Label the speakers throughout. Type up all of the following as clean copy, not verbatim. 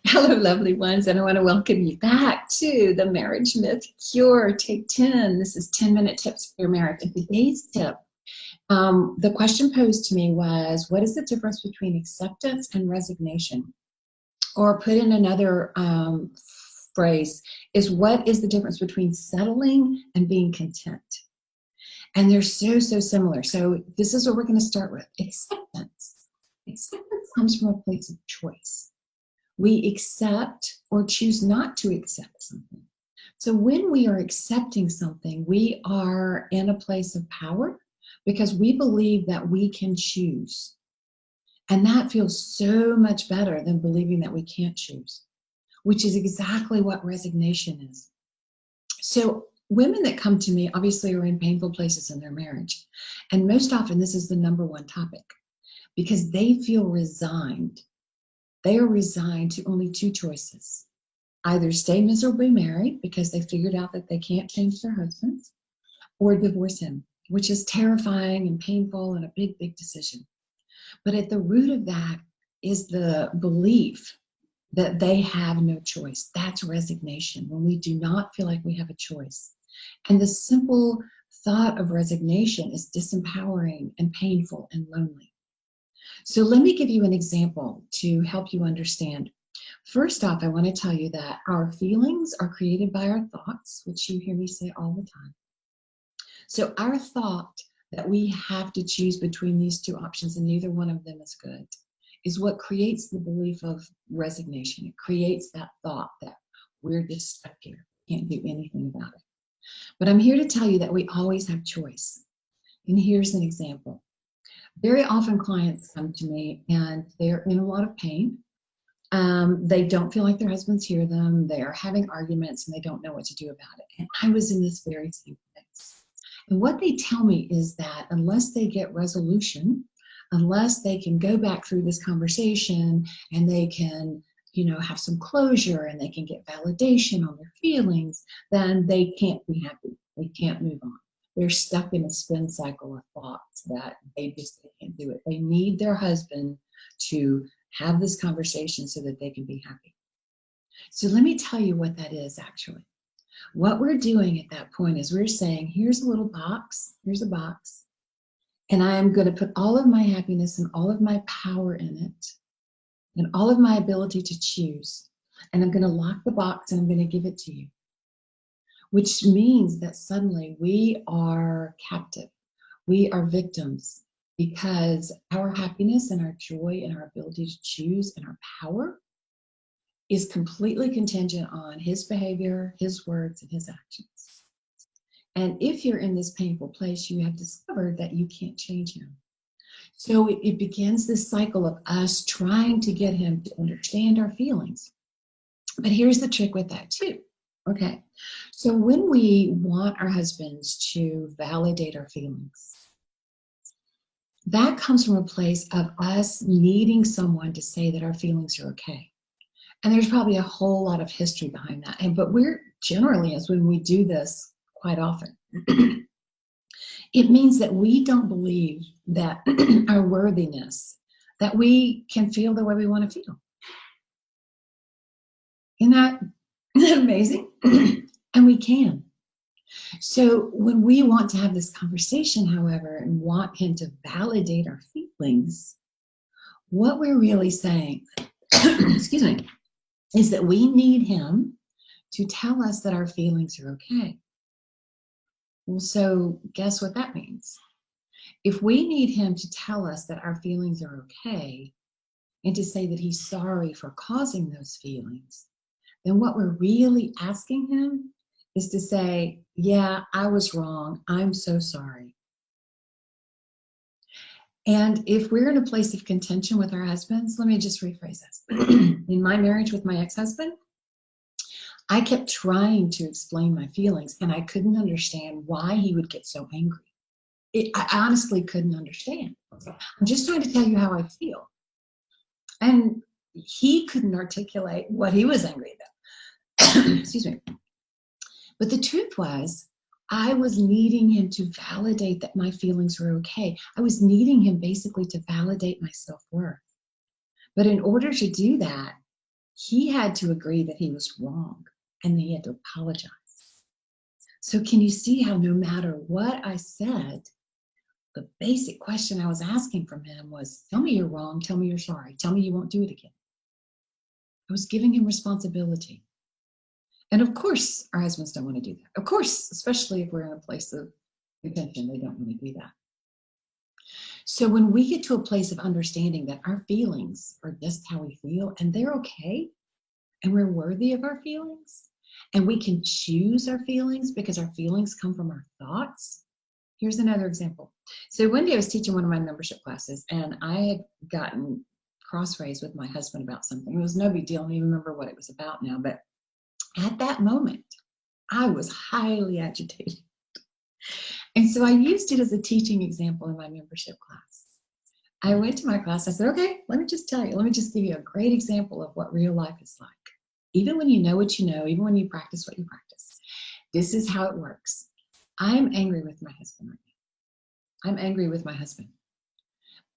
Speaker 1: Hello, lovely ones, and I want to welcome you back to the Marriage Myth Cure. Take 10. This is 10-minute tips for your marriage. And today's tip, the question posed to me was, what is the difference between acceptance and resignation? Or put in another phrase, is what is the difference between settling and being content? And they're so similar. So this is what we're going to start with. Acceptance. Acceptance comes from a place of choice. We accept or choose not to accept something. So when we are accepting something, we are in a place of power because we believe that we can choose. And that feels so much better than believing that we can't choose, which is exactly what resignation is. So women that come to me obviously are in painful places in their marriage. And most often this is the number one topic because they feel resigned. They are resigned to only two choices. Either stay miserably married because they figured out that they can't change their husbands, or divorce him, which is terrifying and painful and a big decision. But at the root of that is the belief that they have no choice. That's resignation, when we do not feel like we have a choice. And the simple thought of resignation is disempowering and painful and lonely. So let me give you an example to help you understand. First off, I want to tell you that our feelings are created by our thoughts, which you hear me say all the time. So our thought that we have to choose between these two options and neither one of them is good is what creates the belief of resignation. It creates that thought that we're just stuck here, can't do anything about it. But I'm here to tell you that we always have choice. And here's an example. Very often clients come to me and they're in a lot of pain. They don't feel like their husbands hear them. They are having arguments and they don't know what to do about it. And I was in this very same place. And what they tell me is that unless they get resolution, unless they can go back through this conversation and they can, have some closure and they can get validation on their feelings, then they can't be happy. They can't move on. They're stuck in a spin cycle of thoughts that they can't do it. They need their husband to have this conversation so that they can be happy. So let me tell you what that is actually. What we're doing at that point is we're saying, here's a little box, here's a box, and I'm going to put all of my happiness and all of my power in it and all of my ability to choose. And I'm going to lock the box and I'm going to give it to you. Which means that suddenly we are captive. We are victims because our happiness and our joy and our ability to choose and our power is completely contingent on his behavior, his words, and his actions. And if you're in this painful place, you have discovered that you can't change him. So it begins this cycle of us trying to get him to understand our feelings. But here's the trick with that too. Okay, so when we want our husbands to validate our feelings, that comes from a place of us needing someone to say that our feelings are okay. And there's probably a whole lot of history behind that. But we're generally, as when we do this quite often, it means that we don't believe that our worthiness, that we can feel the way we want to feel. Isn't that amazing? And we can. So when we want to have this conversation, however, and want him to validate our feelings, what we're really saying, excuse me, is that we need him to tell us that our feelings are okay. Well, so guess what that means? If we need him to tell us that our feelings are okay and to say that he's sorry for causing those feelings, then what we're really asking him is to say, yeah, I was wrong. I'm so sorry. And if we're in a place of contention with our husbands, let me just rephrase this. In my marriage with my ex-husband, I kept trying to explain my feelings and I couldn't understand why he would get so angry. I honestly couldn't understand. I'm just trying to tell you how I feel. And he couldn't articulate what he was angry about. Excuse me. But the truth was, I was needing him to validate that my feelings were okay. I was needing him basically to validate my self-worth. But in order to do that, He had to agree that he was wrong, and he had to apologize. So can you see how no matter what I said, the basic question I was asking from him was, tell me you're wrong, tell me you're sorry, tell me you won't do it again. I was giving him responsibility. And of course, our husbands don't want to do that. Of course, especially if we're in a place of contention, they don't want to do that. So when we get to a place of understanding that our feelings are just how we feel and they're okay, and we're worthy of our feelings, and we can choose our feelings because our feelings come from our thoughts. Here's another example. So one day I was teaching one of my membership classes, and I had gotten crossways with my husband about something. It was no big deal. I don't even remember what it was about now, but at that moment, I was highly agitated. And so I used it as a teaching example in my membership class. I went to my class, I said, okay, let me just tell you, let me just give you a great example of what real life is like. Even when you know what you know, even when you practice what you practice, this is how it works. I'm angry with my husband right now. I'm angry with my husband.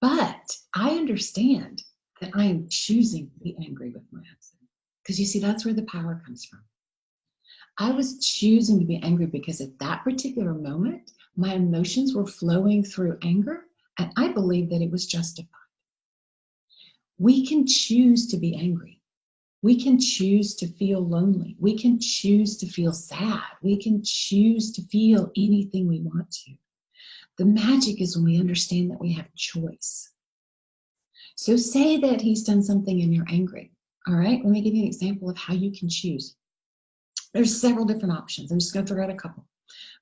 Speaker 1: But I understand that I am choosing to be angry with my husband. Because you see, that's where the power comes from. I was choosing to be angry because at that particular moment, my emotions were flowing through anger, and I believed that it was justified. We can choose to be angry. We can choose to feel lonely. We can choose to feel sad. We can choose to feel anything we want to. The magic is when we understand that we have choice. So say that he's done something and you're angry. All right, let me give you an example of how you can choose. There's several different options. I'm just going to throw out a couple.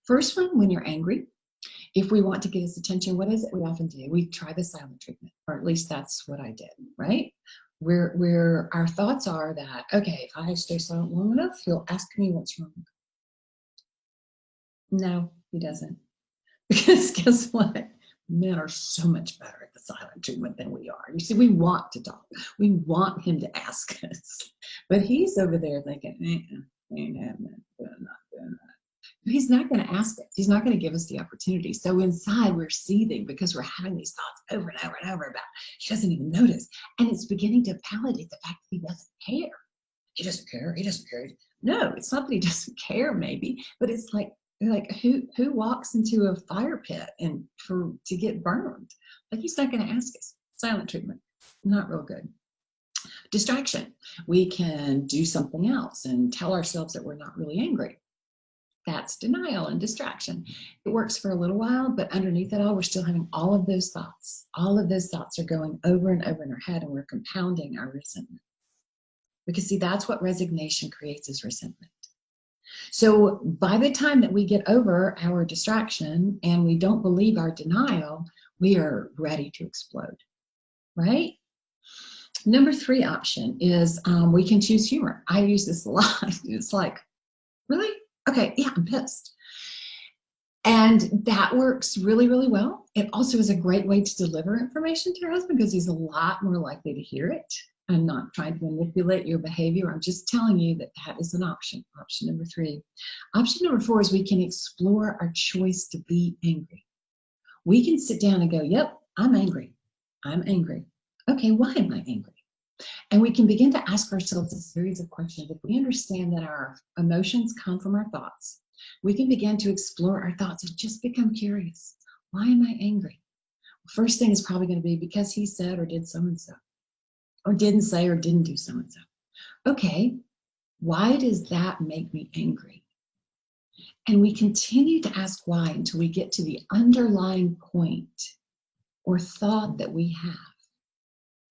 Speaker 1: First one, when you're angry, if we want to get his attention, what is it we often do? We try the silent treatment, or at least that's what I did, right? Where our thoughts are that, okay, if I stay silent long enough, he'll ask me what's wrong. No, he doesn't. Because guess what? Men are so much better at the silent treatment than we are. You see, we want to talk. We want him to ask us. But he's over there thinking, ain't happening. Not doing that. He's not going to ask us. He's not going to give us the opportunity. So inside we're seething because we're having these thoughts over and over and over about he doesn't even notice. And it's beginning to validate the fact that he doesn't care. He doesn't care. He doesn't care. No, it's not that he doesn't care maybe, but it's like who walks into a fire pit and to get burned? Like he's not going to ask us. Silent treatment, not real good. Distraction. We can do something else and tell ourselves that we're not really angry. That's denial and distraction. It works for a little while, but underneath it all, we're still having all of those thoughts. All of those thoughts are going over and over in our head, and we're compounding our resentment. Because see, that's what resignation creates, is resentment. So by the time that we get over our distraction and we don't believe our denial, we are ready to explode, right? Number 3 option is we can choose humor. I use this a lot. It's like, really? Okay, yeah, I'm pissed. And that works really, really well. It also is a great way to deliver information to your husband because he's a lot more likely to hear it. I'm not trying to manipulate your behavior. I'm just telling you that that is an option. Option number 3. Option number 4 is we can explore our choice to be angry. We can sit down and go, yep, I'm angry. I'm angry. Okay, why am I angry? And we can begin to ask ourselves a series of questions. If we understand that our emotions come from our thoughts, we can begin to explore our thoughts and just become curious. Why am I angry? First thing is probably going to be because he said or did so-and-so, or didn't say or didn't do so-and-so. Okay, why does that make me angry? And we continue to ask why until we get to the underlying point or thought that we have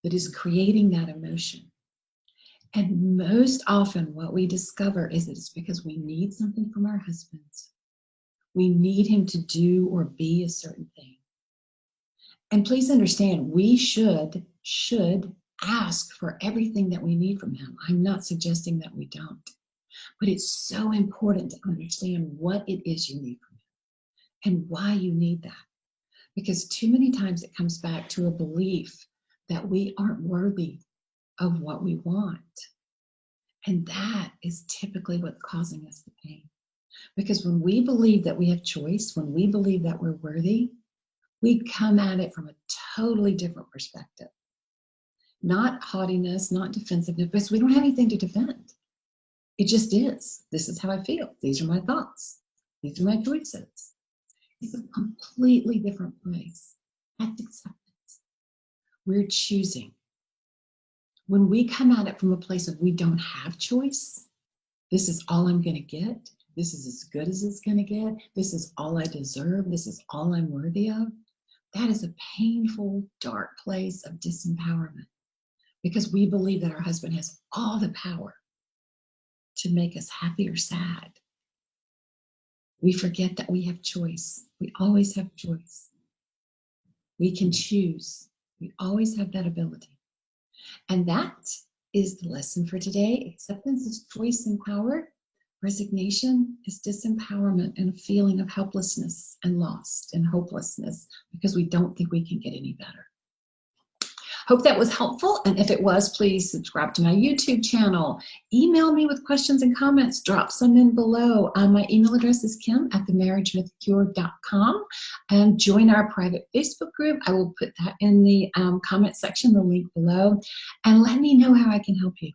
Speaker 1: that is creating that emotion. And most often what we discover is that it's because we need something from our husbands. We need him to do or be a certain thing. And please understand, we should ask for everything that we need from him. I'm not suggesting that we don't. But it's so important to understand what it is you need from him and why you need that. Because too many times it comes back to a belief that we aren't worthy of what we want. And that is typically what's causing us the pain. Because when we believe that we have choice, when we believe that we're worthy, we come at it from a totally different perspective. Not haughtiness, not defensiveness, because we don't have anything to defend. It just is. This is how I feel. These are my thoughts. These are my choices. It's a completely different place. That's acceptance. We're choosing. When we come at it from a place of we don't have choice, this is all I'm going to get. This is as good as it's going to get. This is all I deserve. This is all I'm worthy of. That is a painful, dark place of disempowerment because we believe that our husband has all the power to make us happy or sad. We forget that we have choice. We always have choice. We can choose. We always have that ability. And that is the lesson for today. Acceptance is choice and power. Resignation is disempowerment and a feeling of helplessness and lost and hopelessness because we don't think we can get any better. Hope that was helpful. And if it was, please subscribe to my YouTube channel. Email me with questions and comments. Drop some in below. My email address is kim@themarriagemythcure.com. And join our private Facebook group. I will put that in the comment section, the link below. And let me know how I can help you.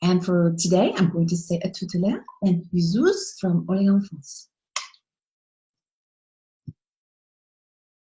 Speaker 1: And for today, I'm going to say à tout à l'heure and bisous from Orléans, France.